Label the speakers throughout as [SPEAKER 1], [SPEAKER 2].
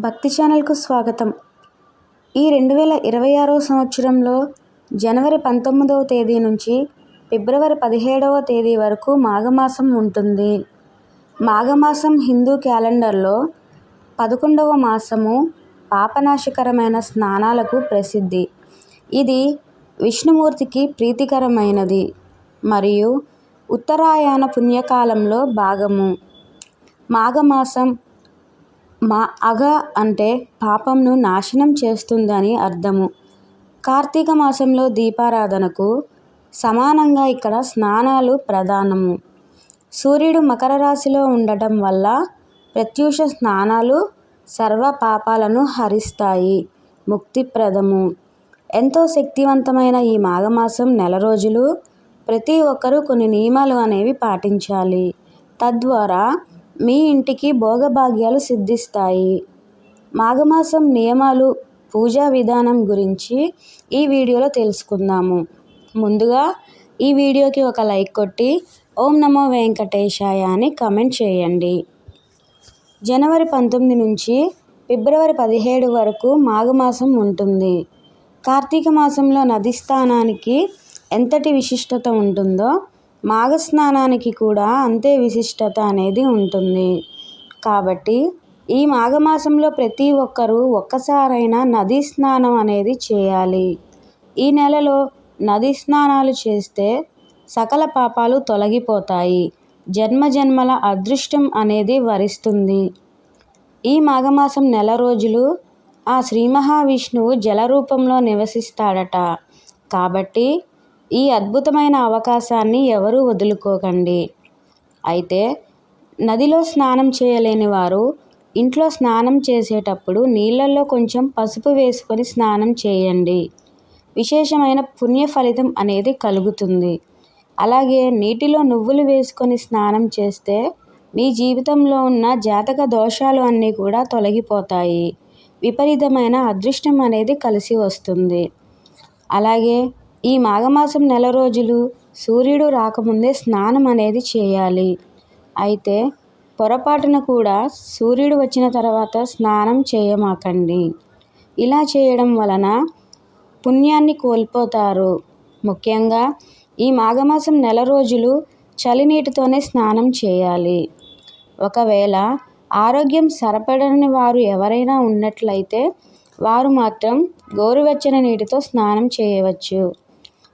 [SPEAKER 1] భక్తి ఛానల్కు స్వాగతం. ఈ 2026 సంవత్సరంలో జనవరి 19వ తేదీ నుంచి ఫిబ్రవరి 17వ తేదీ వరకు మాఘమాసం ఉంటుంది. మాఘమాసం హిందూ క్యాలెండర్లో 11వ మాసము. పాపనాశకరమైన స్నానాలకు ప్రసిద్ధి. ఇది విష్ణుమూర్తికి ప్రీతికరమైనది మరియు ఉత్తరాయణ పుణ్యకాలంలో భాగము. మాఘమాసం అఘ అంటే పాపంను నాశనం చేస్తుందని అర్థము. కార్తీక మాసంలో దీపారాధనకు సమానంగా ఇక్కడ స్నానాలు ప్రధానము. సూర్యుడు మకర రాశిలో ఉండటం వల్ల ప్రత్యూష స్నానాలు సర్వ పాపాలను హరిస్తాయి, ముక్తిప్రదము. ఎంతో శక్తివంతమైన ఈ మాఘమాసం నెల రోజులు ప్రతి ఒక్కరూ కొన్ని నియమాలు అనేవి పాటించాలి. తద్వారా మీ ఇంటికి భోగభాగ్యాలు సిద్ధిస్తాయి. మాఘమాసం నియమాలు, పూజా విధానం గురించి ఈ వీడియోలో తెలుసుకుందాము. ముందుగా ఈ వీడియోకి ఒక లైక్ కొట్టి ఓం నమో వెంకటేశాయ అని కామెంట్ చేయండి. జనవరి 19 నుంచి ఫిబ్రవరి 17 వరకు మాఘమాసం ఉంటుంది. కార్తీక మాసంలో నది స్నానానికి ఎంతటి విశిష్టత ఉంటుందో మాఘస్నానానికి కూడా అంతే విశిష్టత అనేది ఉంటుంది. కాబట్టి ఈ మాఘమాసంలో ప్రతి ఒక్కరూ ఒక్కసారైనా నదీ స్నానం అనేది చేయాలి. ఈ నెలలో నదీ స్నానాలు చేస్తే సకల పాపాలు తొలగిపోతాయి, జన్మజన్మల అదృష్టం అనేది వరిస్తుంది. ఈ మాఘమాసం నెల రోజులు ఆ శ్రీ మహావిష్ణువు జల రూపంలో నివసిస్తాడట. కాబట్టి ఈ అద్భుతమైన అవకాశాన్ని ఎవరూ వదులుకోకండి. అయితే నదిలో స్నానం చేయలేని వారు ఇంట్లో స్నానం చేసేటప్పుడు నీళ్ళల్లో కొంచెం పసుపు వేసుకొని స్నానం చేయండి. విశేషమైన పుణ్య ఫలితం అనేది కలుగుతుంది. అలాగే నీటిలో నువ్వులు వేసుకొని స్నానం చేస్తే మీ జీవితంలో ఉన్న జాతక దోషాలు అన్నీ కూడా తొలగిపోతాయి, విపరీతమైన అదృష్టం అనేది కలిసి వస్తుంది. అలాగే ఈ మాఘమాసం నెల రోజులు సూర్యుడు రాకముందే స్నానం అనేది చేయాలి. అయితే పొరపాటున కూడా సూర్యుడు వచ్చిన తర్వాత స్నానం చేయమాకండి. ఇలా చేయడం వలన పుణ్యాన్ని కోల్పోతారు. ముఖ్యంగా ఈ మాఘమాసం నెల రోజులు చలినీటితోనే స్నానం చేయాలి. ఒకవేళ ఆరోగ్యం సరిపడని వారు ఎవరైనా ఉన్నట్లయితే వారు మాత్రం గోరువెచ్చని నీటితో స్నానం చేయవచ్చు.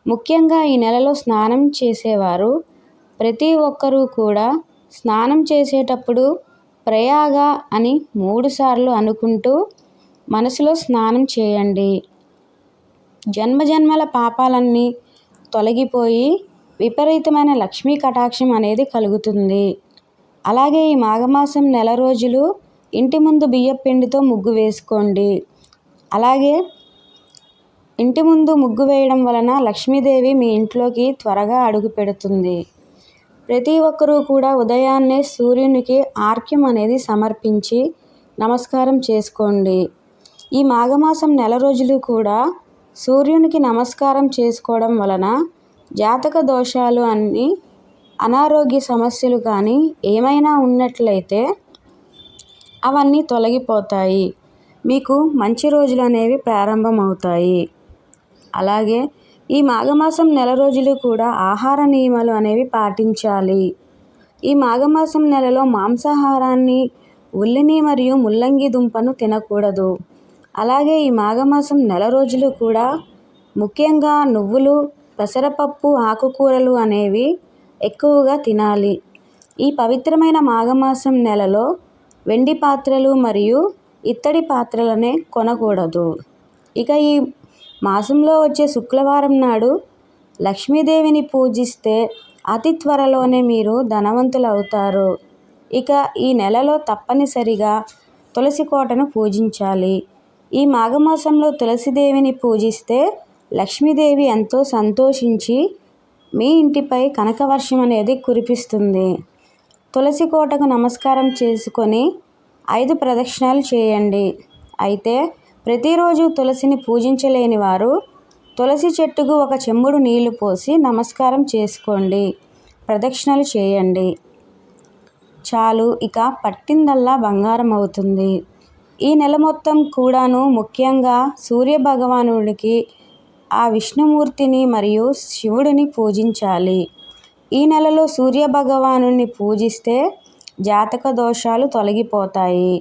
[SPEAKER 1] ముఖ్యంగా ఈ నెలలో స్నానం చేసేవారు ప్రతి ఒక్కరూ కూడా స్నానం చేసేటప్పుడు ప్రయాగ అని 3 సార్లు అనుకుంటూ మనసులో స్నానం చేయండి. జన్మజన్మల పాపాలన్నీ తొలగిపోయి విపరీతమైన లక్ష్మీ కటాక్షం అనేది కలుగుతుంది. అలాగే ఈ మాఘమాసం నెల రోజులు ఇంటి ముందు బియ్యపు పిండితో ముగ్గు వేసుకోండి. అలాగే ఇంటి ముందు ముగ్గు వేయడం వలన లక్ష్మీదేవి మీ ఇంట్లోకి త్వరగా అడుగు పెడుతుంది. ప్రతి ఒక్కరూ కూడా ఉదయాన్నే సూర్యునికి ఆర్ఘ్యం అనేది సమర్పించి నమస్కారం చేసుకోండి. ఈ మాఘమాసం నెల రోజులు కూడా సూర్యునికి నమస్కారం చేసుకోవడం వలన జాతక దోషాలు అన్నీ, అనారోగ్య సమస్యలు కానీ ఏమైనా ఉన్నట్లయితే అవన్నీ తొలగిపోతాయి. మీకు మంచి రోజులు అనేవి ప్రారంభమవుతాయి. అలాగే ఈ మాఘమాసం నెల రోజులు కూడా ఆహార నియమాలు అనేవి పాటించాలి. ఈ మాఘమాసం నెలలో మాంసాహారాన్ని, ఉల్లిని మరియు ముల్లంగి దుంపను తినకూడదు. అలాగే ఈ మాఘమాసం నెల రోజులు కూడా ముఖ్యంగా నువ్వులు, పెసరపప్పు, ఆకుకూరలు అనేవి ఎక్కువగా తినాలి. ఈ పవిత్రమైన మాఘమాసం నెలలో వెండి పాత్రలు మరియు ఇత్తడి పాత్రలనే కొనకూడదు. ఇక ఈ మాసంలో వచ్చే శుక్రవారం నాడు లక్ష్మీదేవిని పూజిస్తే అతి త్వరలోనే మీరు ధనవంతులవుతారు. ఇక ఈ నెలలో తప్పనిసరిగా తులసి కోటను పూజించాలి. ఈ మాఘమాసంలో తులసిదేవిని పూజిస్తే లక్ష్మీదేవి ఎంతో సంతోషించి మీ ఇంటిపై కనకవర్షం అనేది కురిపిస్తుంది. తులసి కోటకు నమస్కారం చేసుకొని 5 ప్రదక్షిణాలు చేయండి. అయితే ప్రతిరోజు తులసిని పూజించలేని వారు తులసి చెట్టుకు 1 చెంబుడు నీళ్లు పోసి నమస్కారం చేసుకోండి, ప్రదక్షిణలు చేయండి చాలు. ఇక పట్టిందల్లా బంగారం అవుతుంది. ఈ నెల మొత్తం కూడాను ముఖ్యంగా సూర్యభగవానుడికి, ఆ విష్ణుమూర్తిని మరియు శివుడిని పూజించాలి. ఈ నెలలో సూర్యభగవానుని పూజిస్తే జాతక దోషాలు తొలగిపోతాయి.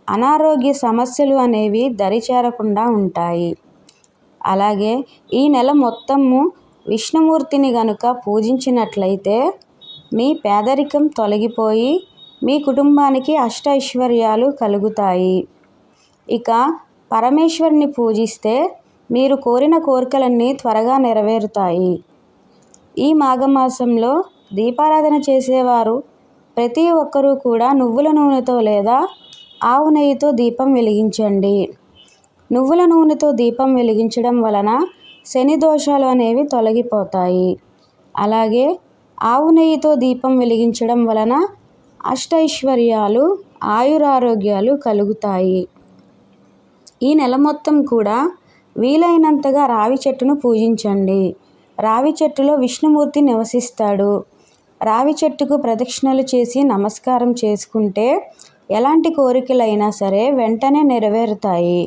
[SPEAKER 1] అనారోగ్య సమస్యలు అనేవి దరిచేరకుండా ఉంటాయి. అలాగే ఈ నెల మొత్తము విష్ణుమూర్తిని గనుక పూజించినట్లయితే మీ పేదరికం తొలగిపోయి మీ కుటుంబానికి అష్టైశ్వర్యాలు కలుగుతాయి. ఇక పరమేశ్వరుని పూజిస్తే మీరు కోరిన కోరికలన్నీ త్వరగా నెరవేరుతాయి. ఈ మాఘమాసంలో దీపారాధన చేసేవారు ప్రతి ఒక్కరూ కూడా నువ్వుల నూనెతో లేదా ఆవు నెయ్యితో దీపం వెలిగించండి. నువ్వుల నూనెతో దీపం వెలిగించడం వలన శని దోషాలు అనేవి తొలగిపోతాయి. అలాగే ఆవు నెయ్యితో దీపం వెలిగించడం వలన అష్టైశ్వర్యాలు, ఆయురారోగ్యాలు కలుగుతాయి. ఈ నెల మొత్తం కూడా వీలైనంతగా రావి చెట్టును పూజించండి. రావి చెట్టులో విష్ణుమూర్తి నివసిస్తాడు. రావి చెట్టుకు ప్రదక్షిణలు చేసి నమస్కారం చేసుకుంటే ఎలాంటి కోరికలైనా సరే వెంటనే నెరవేరుతాయి.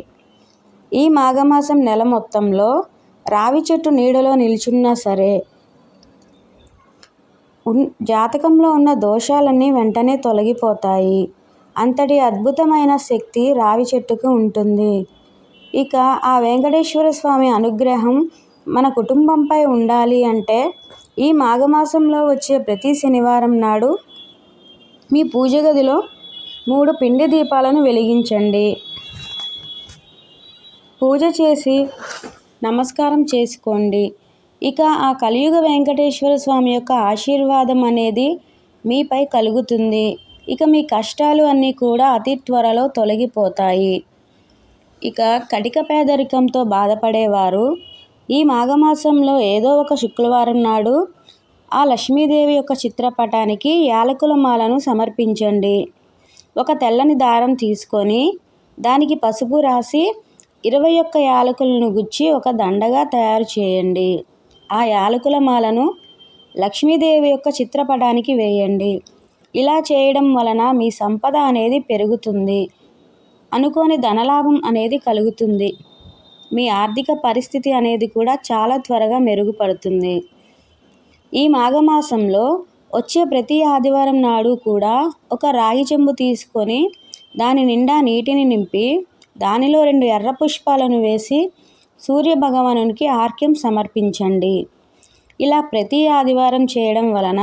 [SPEAKER 1] ఈ మాఘమాసం నెల మొత్తంలో రావి చెట్టు నీడలో నిల్చున్నా సరే జాతకంలో ఉన్న దోషాలన్నీ వెంటనే తొలగిపోతాయి. అంతటి అద్భుతమైన శక్తి రావి చెట్టుకు ఉంటుంది. ఇక ఆ వెంకటేశ్వర స్వామి అనుగ్రహం మన కుటుంబంపై ఉండాలి అంటే ఈ మాఘమాసంలో వచ్చే ప్రతి శనివారం నాడు మీ పూజ గదిలో 3 పిండి దీపాలను వెలిగించండి. పూజ చేసి నమస్కారం చేసుకోండి. ఇక ఆ కలియుగ వెంకటేశ్వర స్వామి యొక్క ఆశీర్వాదం అనేది మీపై కలుగుతుంది. ఇక మీ కష్టాలు అన్నీ కూడా అతి త్వరలో తొలగిపోతాయి. ఇక కటిక పేదరికంతో బాధపడేవారు ఈ మాఘమాసంలో ఏదో ఒక శుక్రవారం నాడు ఆ లక్ష్మీదేవి యొక్క చిత్రపటానికి యాలకుల మాలను సమర్పించండి. ఒక తెల్లని దారం తీసుకొని దానికి పసుపు రాసి 21 యాలకులను గుచ్చి ఒక దండగా తయారు చేయండి. ఆ యాలకుల మాలను లక్ష్మీదేవి యొక్క చిత్రపటానికి వేయండి. ఇలా చేయడం వలన మీ సంపద అనేది పెరుగుతుంది. అనుకోని ధనలాభం అనేది కలుగుతుంది. మీ ఆర్థిక పరిస్థితి అనేది కూడా చాలా త్వరగా మెరుగుపడుతుంది. ఈ మాఘమాసంలో వచ్చే ప్రతి ఆదివారం నాడు కూడా ఒక రాగి చెంబు తీసుకొని దాని నిండా నీటిని నింపి దానిలో 2 ఎర్ర పుష్పాలను వేసి సూర్యభగవానునికి ఆర్ఘ్యం సమర్పించండి. ఇలా ప్రతి ఆదివారం చేయడం వలన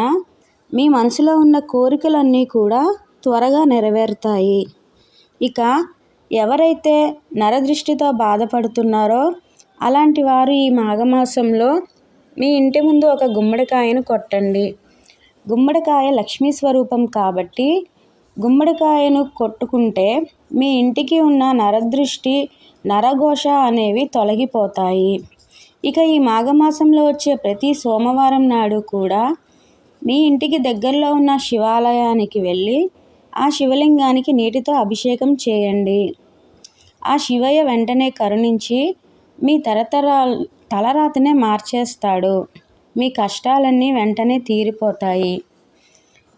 [SPEAKER 1] మీ మనసులో ఉన్న కోరికలన్నీ కూడా త్వరగా నెరవేరుతాయి. ఇక ఎవరైతే నరదృష్టితో బాధపడుతున్నారో అలాంటి వారు ఈ మాఘమాసంలో మీ ఇంటి ముందు ఒక గుమ్మడికాయను కొట్టండి. గుమ్మడికాయ లక్ష్మీ స్వరూపం కాబట్టి గుమ్మడికాయను కొట్టుకుంటే మీ ఇంటికి ఉన్న నరదృష్టి, నరఘోష అనేవి తొలగిపోతాయి. ఇక ఈ మాఘమాసంలో వచ్చే ప్రతి సోమవారం నాడు కూడా మీ ఇంటికి దగ్గరలో ఉన్న శివాలయానికి వెళ్ళి ఆ శివలింగానికి నీటితో అభిషేకం చేయండి. ఆ శివయ్య వెంటనే కరుణించి మీ తలరాతనే మార్చేస్తాడు. మీ కష్టాలన్నీ వెంటనే తీరిపోతాయి.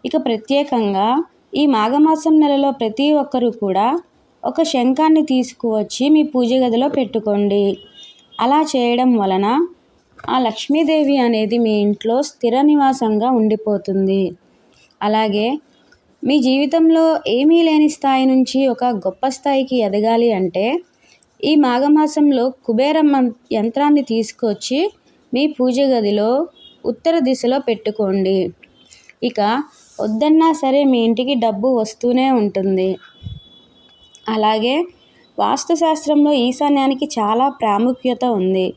[SPEAKER 1] ఇక ప్రత్యేకంగా ఈ మాఘమాసం నెలలో ప్రతి ఒక్కరూ కూడా ఒక శంఖాన్ని తీసుకువచ్చి మీ పూజ గదిలో పెట్టుకోండి. అలా చేయడం వలన ఆ లక్ష్మీదేవి అనేది మీ ఇంట్లో స్థిర నివాసంగా ఉండిపోతుంది. అలాగే మీ జీవితంలో ఏమీ లేని స్థాయి నుంచి ఒక గొప్ప స్థాయికి ఎదగాలి అంటే ఈ మాఘమాసంలో కుబేర యంత్రాన్ని తీసుకొచ్చి మీ పూజ గదిలో ఉత్తర దిశలో పెట్టుకోండి. ఇక వద్దన్నా సరే మీ ఇంటికి డబ్బు వస్తూనే ఉంటుంది. అలాగే వాస్తుశాస్త్రంలో ఈశాన్యానికి చాలా ప్రాముఖ్యత ఉంది.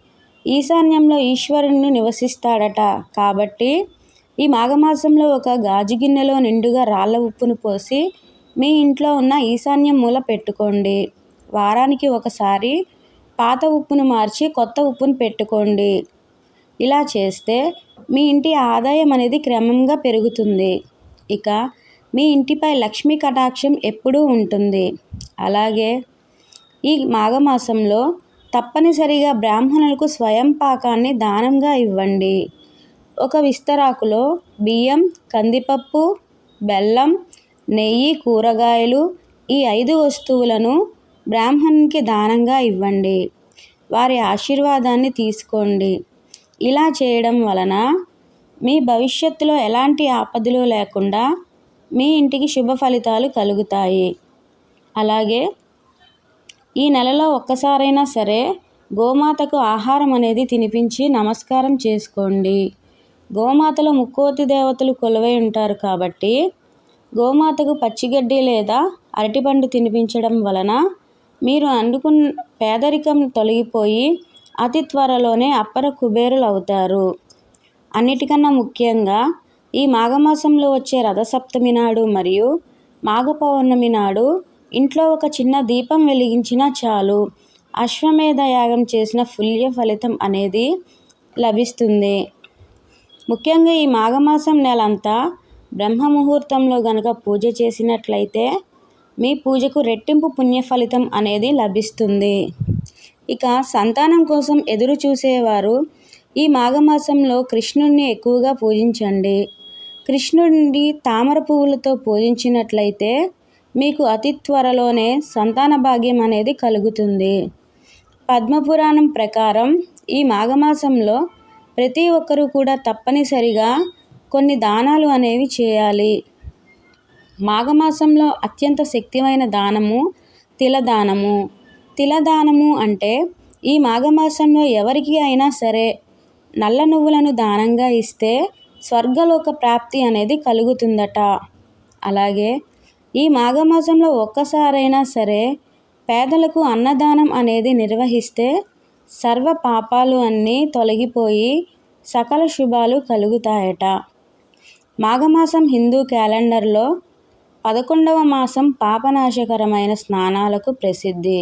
[SPEAKER 1] ఈశాన్యంలో ఈశ్వరుడు నివసిస్తాడట. కాబట్టి ఈ మాఘమాసంలో ఒక గాజు గిన్నెలో నిండుగా రాళ్ళ ఉప్పును పోసి మీ ఇంట్లో ఉన్న ఈశాన్యం మూల పెట్టుకోండి. వారానికి ఒకసారి పాత ఉప్పును మార్చి కొత్త ఉప్పును పెట్టుకోండి. ఇలా చేస్తే మీ ఇంటి ఆదాయం అనేది క్రమంగా పెరుగుతుంది. ఇక మీ ఇంటిపై లక్ష్మీ కటాక్షం ఎప్పుడూ ఉంటుంది. అలాగే ఈ మాఘమాసంలో తప్పనిసరిగా బ్రాహ్మణులకు స్వయం పాకాన్ని దానంగా ఇవ్వండి. ఒక విస్తరాకులో బియ్యం, కందిపప్పు, బెల్లం, నెయ్యి, కూరగాయలు ఈ 5 వస్తువులను బ్రాహ్మణునికి దానంగా ఇవ్వండి. వారి ఆశీర్వాదాన్ని తీసుకోండి. ఇలా చేయడం వలన మీ భవిష్యత్తులో ఎలాంటి ఆపదలు లేకుండా మీ ఇంటికి శుభ ఫలితాలు కలుగుతాయి. అలాగే ఈ నెలలో ఒక్కసారైనా సరే గోమాతకు ఆహారం అనేది తినిపించి నమస్కారం చేసుకోండి. గోమాతలో ముక్కోటి దేవతలు కొలువై ఉంటారు కాబట్టి గోమాతకు పచ్చిగడ్డి లేదా అరటిపండు తినిపించడం వలన మీరు అనుకున్న పేదరికం తొలగిపోయి అతి త్వరలోనే అప్పర కుబేరులు అవుతారు. అన్నిటికన్నా ముఖ్యంగా ఈ మాఘమాసంలో వచ్చే రథసప్తమి నాడు మరియు మాఘ పౌర్ణమి నాడు ఇంట్లో ఒక చిన్న దీపం వెలిగించినా చాలు అశ్వమేధ యాగం చేసిన పుణ్య ఫలితం అనేది లభిస్తుంది. ముఖ్యంగా ఈ మాఘమాసం నెలంతా బ్రహ్మ ముహూర్తంలో గనక పూజ చేసినట్లయితే మీ పూజకు రెట్టింపు పుణ్య ఫలితం అనేది లభిస్తుంది. ఇక సంతానం కోసం ఎదురు చూసేవారు ఈ మాఘమాసంలో కృష్ణుడిని ఎక్కువగా పూజించండి. కృష్ణుడిని తామర పువ్వులతో పూజించినట్లయితే మీకు అతి త్వరలోనే సంతాన భాగ్యం అనేది కలుగుతుంది. పద్మపురాణం ప్రకారం ఈ మాఘమాసంలో ప్రతి ఒక్కరూ కూడా తప్పనిసరిగా కొన్ని దానాలు అనేవి చేయాలి. మాఘమాసంలో అత్యంత శక్తిమైన దానము తిలదానము. తిలదానము అంటే ఈ మాఘమాసంలో ఎవరికి అయినా సరే నల్ల నువ్వులను దానంగా ఇస్తే స్వర్గలోక ప్రాప్తి అనేది కలుగుతుందట. అలాగే ఈ మాఘమాసంలో ఒక్కసారైనా సరే పేదలకు అన్నదానం అనేది నిర్వహిస్తే సర్వ పాపాలు అన్నీ తొలగిపోయి సకల శుభాలు కలుగుతాయట. మాఘమాసం హిందూ క్యాలెండర్లో 11వ మాసం పాపనాశకరమైన స్నానాలకు ప్రసిద్ధి.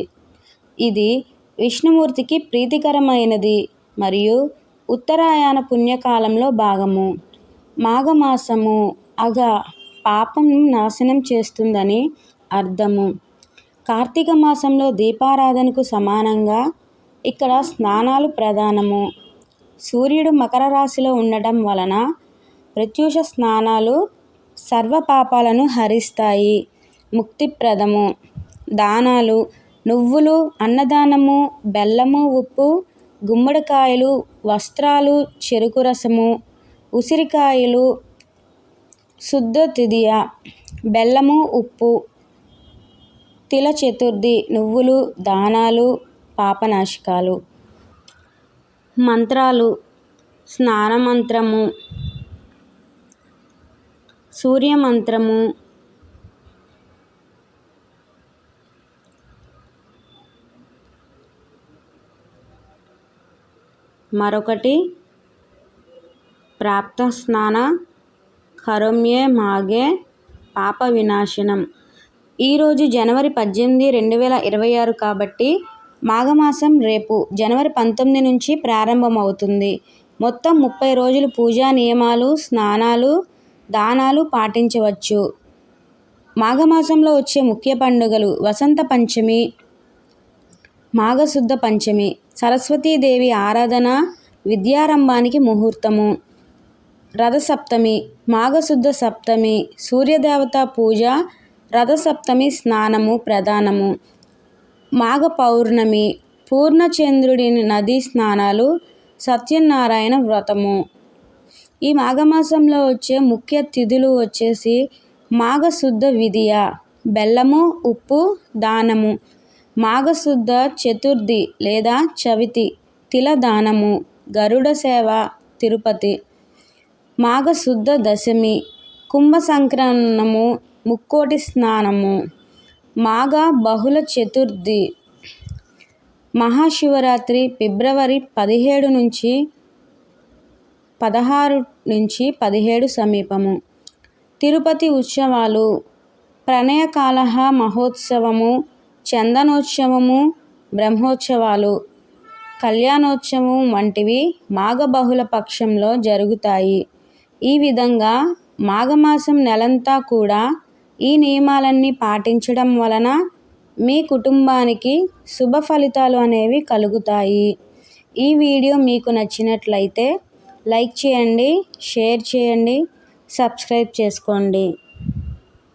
[SPEAKER 1] ఇది విష్ణుమూర్తికి ప్రీతికరమైనది మరియు ఉత్తరాయణ పుణ్యకాలంలో భాగము. మాఘమాసము పాపం నాశనం చేస్తుందని అర్థము. కార్తీక మాసంలో దీపారాధనకు సమానంగా ఇక్కడ స్నానాలు ప్రధానము. సూర్యుడు మకర రాశిలో ఉండటం వలన ప్రత్యూష స్నానాలు సర్వ పాపాలను హరిస్తాయి, ముక్తిప్రదము. దానాలు నువ్వులు, అన్నదానము, బెల్లము, ఉప్పు, గుమ్మడికాయలు, వస్త్రాలు, చెరుకు రసము, ఉసిరికాయలు, శుద్ధ తిథియ, బెల్లము, ఉప్పు, తిల చతుర్థి, నువ్వులు, దానాలు, పాపనాశకాలు. మంత్రాలు: స్నానమంత్రము, సూర్యమంత్రము, మరొకటి ప్రాప్త స్నాన కరోమ్యే మాఘే పాప వినాశనం. ఈరోజు జనవరి 18, 2026 కాబట్టి మాఘమాసం రేపు జనవరి 19 నుంచి ప్రారంభమవుతుంది. మొత్తం 30 రోజులు పూజా నియమాలు, స్నానాలు, దానాలు పాటించవచ్చు. మాఘమాసంలో వచ్చే ముఖ్య పండుగలు: వసంత పంచమి, మాఘశుద్ధ పంచమి, సరస్వతీదేవి ఆరాధన, విద్యారంభానికి ముహూర్తము. రథసప్తమి, మాఘశుద్ధ సప్తమి, సూర్యదేవత పూజ, రథసప్తమి స్నానము ప్రధానము. మాఘ పౌర్ణమి, పూర్ణచంద్రుడి నదీ స్నానాలు, సత్యనారాయణ వ్రతము. ఈ మాఘమాసంలో వచ్చే ముఖ్య తిథులు వచ్చేసి మాఘశుద్ధ విధియ, బెల్లము, ఉప్పు దానము. మాఘశుద్ధ చతుర్థి లేదా చవితి, తిలదానము, గరుడ సేవ, తిరుపతి. మాఘశుద్ధ దశమి, కుంభ సంక్రమణము, ముక్కోటి స్నానము. మాఘ బహుళ చతుర్థి, మహాశివరాత్రి, ఫిబ్రవరి 17 నుంచి 16 నుంచి 17 సమీపము. తిరుపతి ఉత్సవాలు: ప్రణయకాలహ మహోత్సవము, చందనోత్సవము, బ్రహ్మోత్సవాలు, కళ్యాణోత్సవం వంటివి మాఘ బహుళ పక్షంలో జరుగుతాయి. ఈ విధంగా మాఘమాసం నెలంతా కూడా ఈ నియమాలన్నీ పాటించడం వలన మీ కుటుంబానికి శుభ ఫలితాలు అనేవి కలుగుతాయి. ఈ వీడియో మీకు నచ్చినట్లయితే లైక్ చేయండి, షేర్ చేయండి, సబ్స్క్రైబ్ చేసుకోండి.